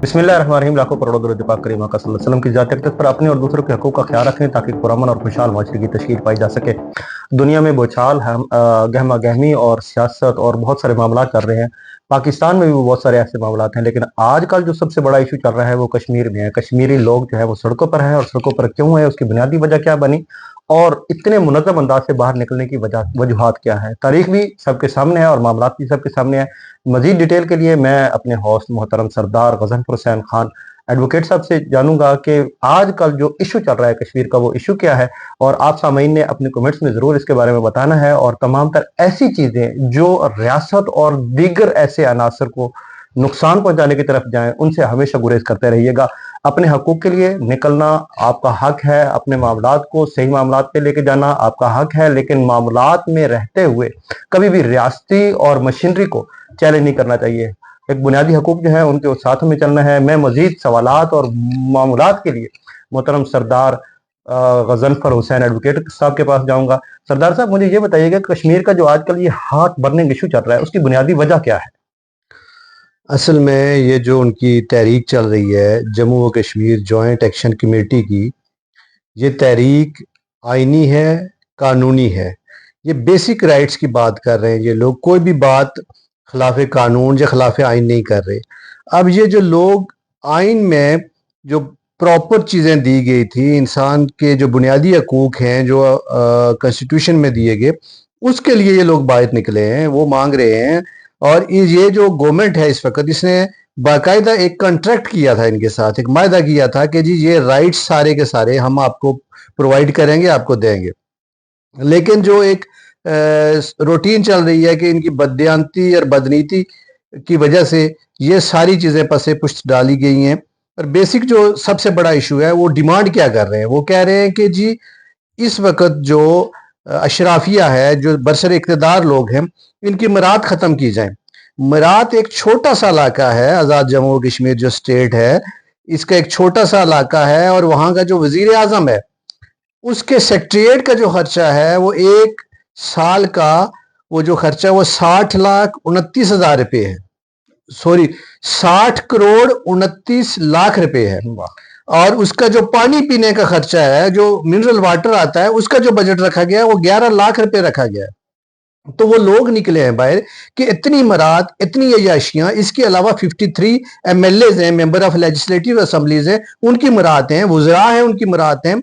बिस्मिल्लाहिर्रहमानिर्रहीम। लाखों करोड़ों दरूद पाक करीम आका सल्लल्लाहु अलैहि वसल्लम की जात अक़दस पर अपने और दूसरों के हकूक़ का ख्याल रखें ताकि पुरअमन और खुशहाल माशरे की तशकील पाई जा सके। दुनिया में बोछाल गहमा गहमी और सियासत और बहुत सारे मामला चल रहे हैं। पाकिस्तान में भी बहुत सारे ऐसे मामला हैं, लेकिन आजकल जो सबसे बड़ा इशू चल रहा है वो कश्मीर में है। कश्मीरी लोग जो है वो सड़कों पर हैं, और सड़कों पर क्यों है, उसकी बुनियादी वजह क्या बनी और इतने मुनज़्ज़म अंदाज से बाहर निकलने की वजूहात क्या है। तारीख भी सबके सामने है और मामला भी सबके सामने है। मजीद डिटेल के लिए मैं अपने होस्ट मोहतरम सरदार गज़नफर हुसैन खान एडवोकेट साहब से जानूंगा कि आजकल जो इशू चल रहा है कश्मीर का वो इशू क्या है, और आप सामीन ने अपने कमेंट्स में ज़रूर इसके बारे में बताना है। और तमाम तर ऐसी चीज़ें जो रियासत और दीगर ऐसे अनासर को नुकसान पहुंचाने की तरफ जाएं, उनसे हमेशा गुरेज करते रहिएगा। अपने हकूक़ के लिए निकलना आपका हक है, अपने मामलात को सही मामलात पे लेके जाना आपका हक है, लेकिन मामलात में रहते हुए कभी भी रियासती और मशीनरी को चैलेंज नहीं करना चाहिए। एक बुनियादी हकूक़ जो है उनके साथ में चलना है। मैं मजीद सवालात और मामलात के लिए मोहतरम सरदार गज़नफर हुसैन एडवोकेट साहब के पास जाऊंगा। सरदार साहब, मुझे ये बताइएगा, कश्मीर का जो आजकल ये हार्ट बर्निंग इशू चल रहा है उसकी बुनियादी वजह क्या है? असल में ये जो उनकी तहरीक चल रही है जम्मू व कश्मीर जॉइंट एक्शन कमेटी की, ये तहरीक आइनी है, कानूनी है। ये बेसिक राइट्स की बात कर रहे हैं। ये लोग कोई भी बात खिलाफ कानून या खिलाफ आइन नहीं कर रहे। अब ये जो लोग आइन में जो प्रॉपर चीज़ें दी गई थी, इंसान के जो बुनियादी हकूक़ हैं जो कॉन्स्टिट्यूशन में दिए गए, उसके लिए ये लोग बाहर निकले हैं, वो मांग रहे हैं। और ये जो गवर्नमेंट है इस वक्त, इसने बाकायदा एक कॉन्ट्रैक्ट किया था इनके साथ, एक मायदा किया था कि जी ये राइट्स सारे के सारे हम आपको प्रोवाइड करेंगे, आपको देंगे। लेकिन जो एक रूटीन चल रही है कि इनकी बददियानती और बदनीति की वजह से ये सारी चीज़ें पसे पुश्त डाली गई हैं। और बेसिक जो सबसे बड़ा इशू है वो डिमांड क्या कर रहे हैं, वो कह रहे हैं कि जी इस वक्त जो अशराफिया है, जो बरसर इक़्तिदार लोग हैं, इनकी मराद ख़त्म की जाए। मराद एक छोटा सा इलाका है, आज़ाद जम्मू कश्मीर जो स्टेट है, इसका एक छोटा सा इलाका है। और वहाँ का जो वज़ीर आज़म है, उसके सेक्रेटरीट का जो खर्चा है वो एक साल का, वो जो खर्चा वो 60,29,000 रुपये है। सॉरी, 60,29,00,000 रुपये है। और उसका जो पानी पीने का खर्चा है, जो मिनरल वाटर आता है, उसका जो बजट रखा गया है वो 11 लाख रुपए रखा गया है। तो वो लोग निकले हैं बाहर कि इतनी मराद, इतनी अयाशियां, इसके अलावा 53 एमएलएज हैं, मेंबर ऑफ लेजिस्लेटिव असेंबलीज हैं, उनकी मराद हैं, वुज़रा हैं, उनकी मराद हैं।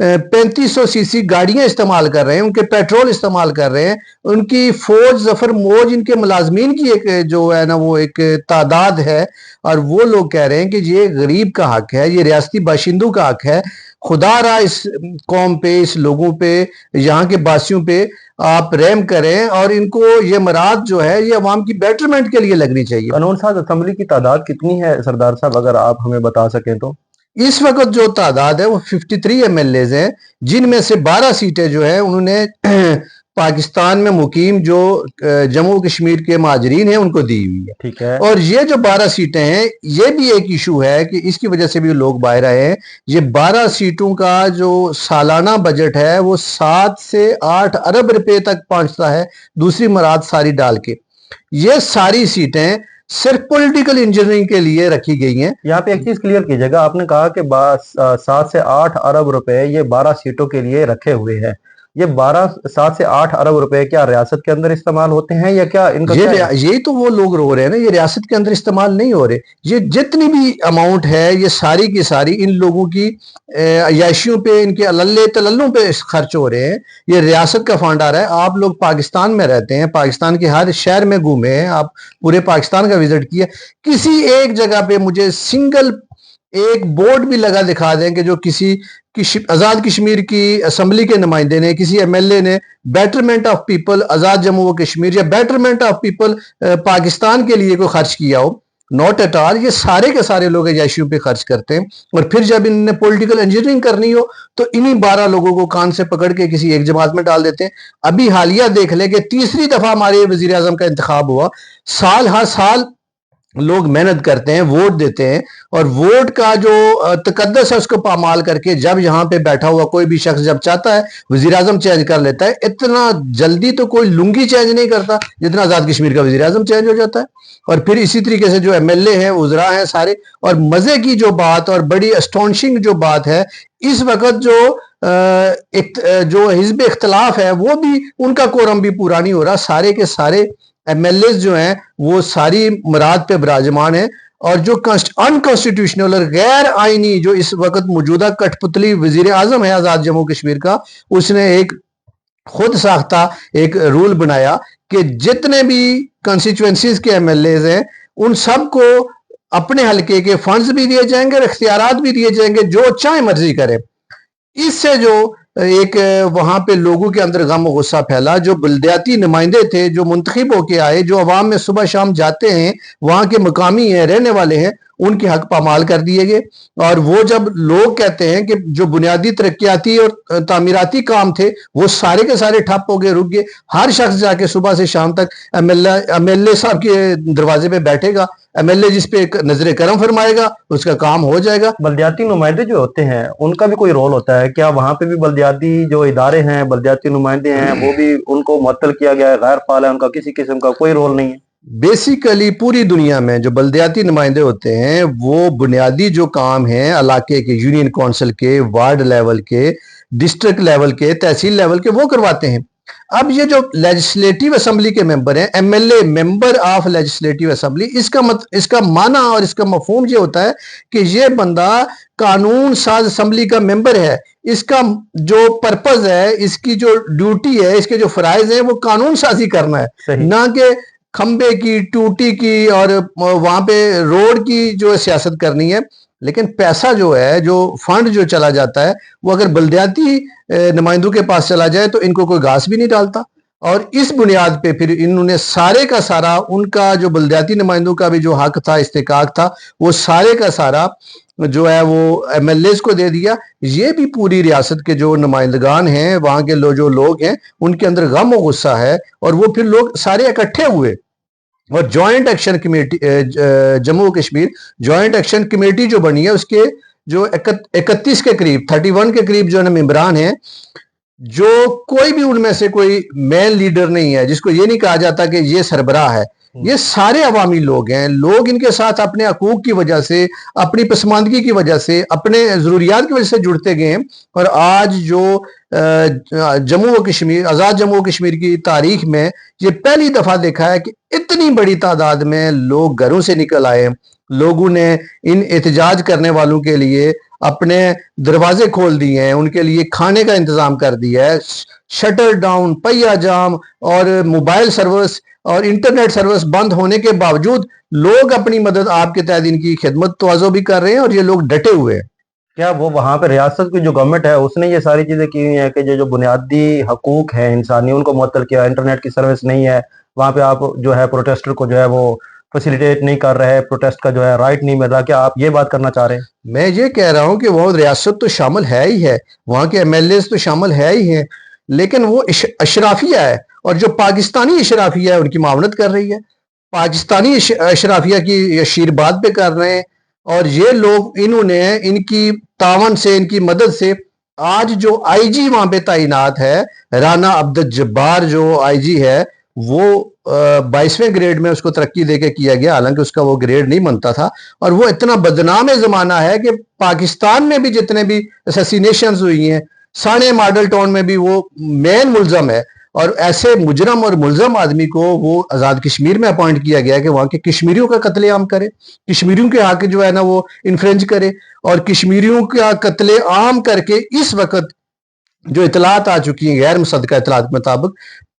3500 सीसी गाड़ियां इस्तेमाल कर रहे हैं, उनके पेट्रोल इस्तेमाल कर रहे हैं, उनकी फौज जफर मौज, इनके मुलाजमीन की एक जो है ना वो एक तादाद है। और वो लोग कह रहे हैं कि ये गरीब का हक है, ये रियासती बाशिंदों का हक है। खुदा रहा इस कौम पे, इस लोगों पे, यहाँ के बासियों पे आप रहम करें, और इनको ये मराद जो है ये अवाम की बेटरमेंट के लिए लगनी चाहिए। कानून साज असेंबली की तादाद कितनी है सरदार साहब, अगर आप हमें बता सकें तो? इस वक्त जो तादाद है वो 53 एमएलएज हैं, जिनमें से 12 सीटें जो है उन्होंने पाकिस्तान में मुकीम जो जम्मू कश्मीर के महाजरीन हैं उनको दी हुई है। ठीक है। और ये जो 12 सीटें हैं, ये भी एक इशू है कि इसकी वजह से भी लोग बाहर आए हैं। ये 12 सीटों का जो सालाना बजट है वो 7 से 8 अरब रुपए तक पहुंचता है, दूसरी मराद सारी डाल के। ये सारी सीटें सिर्फ पॉलिटिकल इंजीनियरिंग के लिए रखी गई हैं। यहाँ पे एक चीज क्लियर कीजिएगा, आपने कहा कि 7 से 8 अरब रुपए ये 12 सीटों के लिए रखे हुए हैं। ये 7 से 8 अरब रुपए क्या रियासत के अंदर इस्तेमाल होते हैं या क्या इनका ये तो वो लोग रो रहे हैं ना, ये रियासत के अंदर इस्तेमाल नहीं हो रहे। ये जितनी भी अमाउंट है ये सारी की सारी इन लोगों की अयाशियों पे, इनके अल्ले तल्लों पे खर्च हो रहे हैं। ये रियासत का फंड आ रहा है। आप लोग पाकिस्तान में रहते हैं, पाकिस्तान के हर शहर में घूमे हैं, आप पूरे पाकिस्तान का विजिट किया, किसी एक जगह पे मुझे सिंगल एक बोर्ड भी लगा दिखा दें कि जो किसी आज़ाद कश्मीर की असेंबली के नुमाइंदे ने, किसी एमएलए ने बेटरमेंट ऑफ पीपल आज़ाद जम्मू व कश्मीर या बेटरमेंट ऑफ पीपल पाकिस्तान के लिए कोई खर्च किया हो? Not at all. ये सारे के सारे लोग अयाशियों पे खर्च करते हैं। और फिर जब इन्हें पॉलिटिकल इंजीनियरिंग करनी हो तो इन्हीं 12 लोगों को कान से पकड़ के किसी एक जमात में डाल देते हैं। अभी हालिया देख ले कि तीसरी दफा हमारे वजीर आजम का इंतखाब हुआ, साल हर साल लोग मेहनत करते हैं, वोट देते हैं, और वोट का जो तकद्दस है उसको पामाल करके जब यहाँ पे बैठा हुआ कोई भी शख्स जब चाहता है वजीर आजम चेंज कर लेता है। इतना जल्दी तो कोई लुंगी चेंज नहीं करता जितना आज़ाद कश्मीर का वजीर आजम चेंज हो जाता है। और फिर इसी तरीके से जो एमएलए हैं, उजरा हैं सारे। और मजे की जो बात और बड़ी अस्टॉनिशिंग जो बात है, इस वक्त जो हिजब इख्तलाफ है वो भी, उनका कोरम भी पूरा नहीं हो रहा। सारे के सारे एमएलए जो हैं वो सारी मुराद पे विराजमान है। और जो अनकॉन्स्टिट्यूशनल और गैर आईनी जो इस वक्त मौजूदा कठपुतली वजीर आजम है आजाद जम्मू कश्मीर का, उसने एक खुद साख्ता एक रूल बनाया कि जितने भी कंस्टिट्यूएंसीज के एमएलए हैं उन सबको अपने हलके के फंड्स भी दिए जाएंगे और इख्तियारात भी दिए जाएंगे, जो चाहे मर्जी करे। इससे जो एक वहां पे लोगों के अंदर गम और गुस्सा फैला। जो बल्दियाती नुमाइंदे थे जो मुंतखब होके आए, जो अवाम में सुबह शाम जाते हैं, वहां के मकामी हैं, रहने वाले हैं, उनके हक पामाल कर दिए गए। और वो जब लोग कहते हैं कि जो बुनियादी तरक्याती और तामीराती काम थे वो सारे के सारे ठप हो गए, रुक गए। हर शख्स जाके सुबह से शाम तक एमएलए साहब के दरवाजे पे बैठेगा, एमएलए जिस पे नजर करम फरमाएगा उसका काम हो जाएगा। बल्दियाती नुमाइंदे जो होते हैं उनका भी कोई रोल होता है क्या? वहां पे भी बल्दियाती जो इदारे हैं, बल्दियाती नुमाइंदे हैं, वो भी उनको मुअत्तल किया गया है, गैर फाल है, उनका किसी किस्म का कोई रोल नहीं है? बेसिकली पूरी दुनिया में जो बल्दियाती नुमाइंदे होते हैं वो बुनियादी जो काम है इलाके के, यूनियन काउंसिल के, वार्ड लेवल के, डिस्ट्रिक्ट लेवल के, तहसील लेवल के, वो करवाते हैं। अब ये जो लेजिस्लेटिव असेंबली के मेंबर हैं, MLA member of legislative assembly, इसका माना और इसका मफहूम ये होता है कि ये बंदा कानून साज असेंबली का मेंबर है। इसका जो पर्पज है, इसकी जो ड्यूटी है, इसके जो फराइज हैं वो कानून साजी करना है, ना कि खंबे की, टूटी की और वहां पे रोड की जो सियासत करनी है। लेकिन पैसा जो है, जो फंड जो चला जाता है, वो अगर बल्दियाती नुमाइंदों के पास चला जाए तो इनको कोई घास भी नहीं डालता। और इस बुनियाद पे फिर इन्होंने सारे का सारा, उनका जो बल्दियाती नुमाइंदों का भी जो हक था, इस्तेकाक था, वो सारे का सारा जो है वो एमएलए को दे दिया। ये भी पूरी रियासत के जो नुमाइंदगान हैं, वहां के जो लोग हैं, उनके अंदर गम और गुस्सा है। और वो फिर लोग सारे इकट्ठे हुए और joint action committee, Jammu Kashmir joint action committee जो बनी है, उसके जो 31 के करीब, 31 के करीब जो है मेंबरान हैं, जो कोई भी उनमें से कोई मेन लीडर नहीं है, जिसको ये नहीं कहा जाता कि ये सरबराह है। ये सारे अवामी लोग हैं। लोग इनके साथ अपने हकूक की वजह से, अपनी पसमानदगी की वजह से, अपने जरूरियात की वजह से जुड़ते गए हैं। और आज जो जम्मू व कश्मीर, आज़ाद जम्मू व कश्मीर की तारीख में ये पहली दफा देखा है कि इतनी बड़ी तादाद में लोग घरों से निकल आए। लोगों ने इन एहतजाज करने वालों के लिए अपने दरवाजे खोल दिए हैं, उनके लिए खाने का इंतजाम कर दिया है। शटर डाउन, पहिया जाम और मोबाइल सर्विस और इंटरनेट सर्विस बंद होने के बावजूद लोग अपनी मदद आपके तहत इनकी खिदमत तवज्जो भी कर रहे हैं और ये लोग डटे हुए हैं। क्या वो वहां पे रियासत की जो गवर्नमेंट है उसने ये सारी चीजें की हुई है कि जो बुनियादी हकूक है इंसानी उनको मुअत्तल किया? इंटरनेट की सर्विस नहीं है वहां पे, आप जो है प्रोटेस्टर को जो है वो फैसिलिटेट नहीं कर रहे, प्रोटेस्ट का जो है राइट नहीं मिल रहा, क्या आप ये बात करना चाह रहे हैं? मैं ये कह रहा हूं कि वो रियासत तो शामिल है ही है, वहां के एमएलए तो शामिल है ही हैं, लेकिन वो अशराफिया है और जो पाकिस्तानी अशराफिया है उनकी मावनत कर रही है, पाकिस्तानी अशराफिया की अशीरबाद पे कर रहे हैं। और ये लोग, इन्होंने इनकी तावन से, इनकी मदद से आज जो आईजी वहां पे तैनात है, राना अब्दुल जब्बार जो आईजी है, वो 22वें ग्रेड में उसको तरक्की देके किया गया, हालांकि उसका वो ग्रेड नहीं बनता था। और वो इतना बदनाम जमाना है कि पाकिस्तान में भी जितने भी असैसिनेशंस हुई हैं, साने मॉडल टाउन में भी वो मेन मुलजम है। और ऐसे मुजरम और मुलजम आदमी को वो आज़ाद कश्मीर में अपॉइंट किया गया कि वहां के कश्मीरियों का कत्लेआम करे, कश्मीरियों के हक जो है ना वो इन्फ्रेंज करे। और कश्मीरियों का कत्लेआम करके इस वक्त जो इतलात आ चुकी हैं, गैर मुसद्दका इतलात के मुताबिक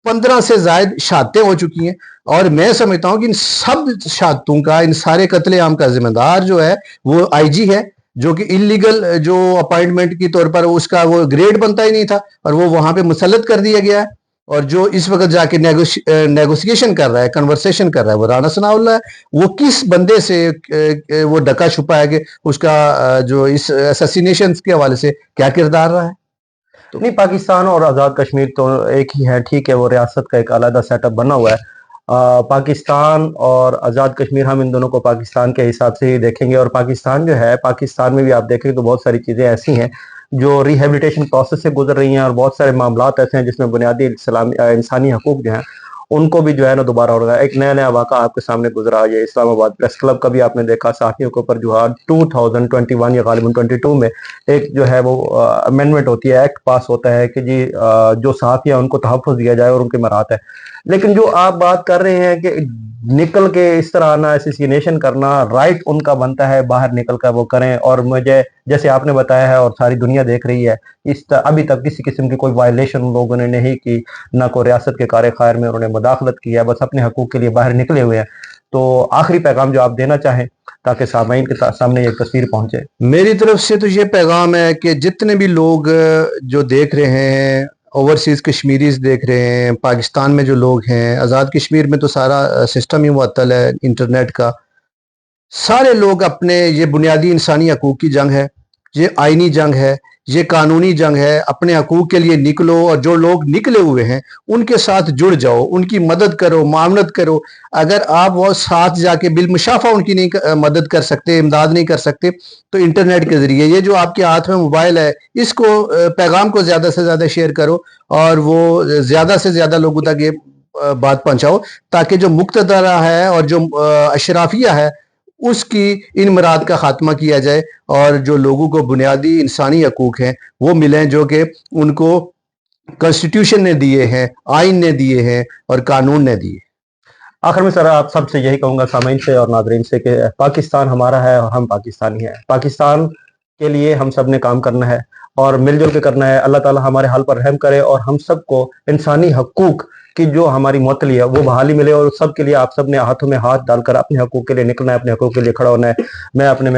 15 से ज्यादा शहादतें हो चुकी हैं। और मैं समझता हूं कि इन सब शहादतों का, इन सारे कत्लेआम का जिम्मेदार जो है वो आईजी है, जो कि इलीगल जो अपॉइंटमेंट की तौर पर उसका वो ग्रेड बनता ही नहीं था और वो वहां पे मुसल्लत कर दिया गया है। और जो इस वक्त जाके नेगोशिएशन कर रहा है, कन्वर्सेशन कर रहा है, वो राना सनाउल्लाह है। वो किस बंदे से वो डका छुपा है कि उसका जो इस असैसिनेशन के हवाले से क्या किरदार रहा है। तो नहीं, पाकिस्तान और आज़ाद कश्मीर तो एक ही है, ठीक है, वो रियासत का एक अलग सेटअप बना हुआ है। पाकिस्तान और आज़ाद कश्मीर, हम इन दोनों को पाकिस्तान के हिसाब से ही देखेंगे। और पाकिस्तान जो है, पाकिस्तान में भी आप देखें तो बहुत सारी चीज़ें ऐसी हैं जो रिहेबिलिटेशन प्रोसेस से गुजर रही हैं, और बहुत सारे मामलात ऐसे हैं जिसमें बुनियादी इंसानी हकूक जो हैं उनको भी जो है ना दोबारा हो रहा है। एक नया नया वाक़ा आपके सामने गुजरा, ये इस्लामाबाद प्रेस क्लब का भी आपने देखा, सहाफ़ियों के ऊपर जो है 2021 या गालिबन 22 में एक जो है वो अमेंडमेंट होती है, एक्ट पास होता है कि जी जो सहाफ़ी हैं उनको तहफ़्फ़ुज़ दिया जाए और उनकी मराहत है। लेकिन जो आप बात कर रहे हैं कि निकल के इस तरह आना, एसोसिएशन करना, राइट उनका बनता है, बाहर निकल कर वो करें। और मुझे जैसे आपने बताया है और सारी दुनिया देख रही है, अभी तक किसी किस्म की कोई वायलेशन उन लोगों ने नहीं की, ना कोई रियासत के कार्य खैर में उन्होंने मुदाखलत की है, बस अपने हकूक के लिए बाहर निकले हुए हैं। तो आखिरी पैगाम जो आप देना चाहें ताकि सामईन के सामने ये तस्वीर पहुंचे। मेरी तरफ से तो ये पैगाम है कि जितने भी लोग जो देख रहे हैं, ओवरसीज़ कश्मीरीज देख रहे हैं, पाकिस्तान में जो लोग हैं, आज़ाद कश्मीर में तो सारा सिस्टम ही मुअत्तल है इंटरनेट का। सारे लोग अपने, ये बुनियादी इंसानी हकूक़ की जंग है, ये आइनी जंग है, ये कानूनी जंग है। अपने हकूक़ के लिए निकलो, और जो लोग निकले हुए हैं उनके साथ जुड़ जाओ, उनकी मदद करो, मामनत करो। अगर आप वो साथ जाके बिलमुशाफा उनकी नहीं मदद कर सकते, इमदाद नहीं कर सकते, तो इंटरनेट के ज़रिए, ये जो आपके हाथ में मोबाइल है, इसको पैगाम को ज़्यादा से ज़्यादा शेयर करो, और वो ज़्यादा से ज़्यादा लोगों तक ये बात पहुँचाओ, ताकि जो मुक़्तदरा है और जो अशराफिया है उसकी इन मराद का खात्मा किया जाए, और जो लोगों को बुनियादी इंसानी हकूक़ हैं वो मिलें, जो कि उनको कॉन्स्टिट्यूशन ने दिए हैं, आइन ने दिए हैं और कानून ने दिए। आखिर में सर आप सबसे यही कहूँगा, सामीन से और नाज़रीन से, कि पाकिस्तान हमारा है और हम पाकिस्तानी हैं। पाकिस्तान के लिए हम सब ने काम करना है और मिलजुल के करना है। अल्लाह ताला हमारे हाल पर रहम करे और हम सबको इंसानी हकूक की जो हमारी मुअत्तली है वो बहाली मिले। और सब के लिए आप सब ने हाथों में हाथ डालकर अपने हकूक के लिए निकलना है, अपने हकूक के लिए खड़ा होना है। मैं अपने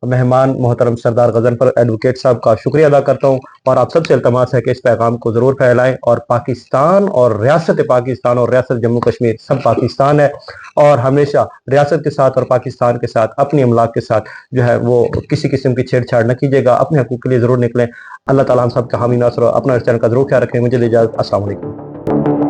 मेहमान मोहतरम सरदार गजनफर एडवोकेट साहब का शुक्रिया अदा करता हूँ, और आप सबसे इल्तमास है कि इस पैगाम को ज़रूर फैलाएं। और पाकिस्तान और रियासत पाकिस्तान और रियासत जम्मू कश्मीर सब पाकिस्तान है, और हमेशा रियासत के साथ और पाकिस्तान के साथ, अपनी अमलाक के साथ जो है वो किसी किस्म की छेड़छाड़ न कीजिएगा। अपने हकूक के लिए ज़रूर निकलें। अल्लाह ताला हम सब का हामी नासर। अपना इस चैनल का ज़रूर ख्याल रखें। मुझे इजाज़त। अस्सलाम वालेकुम।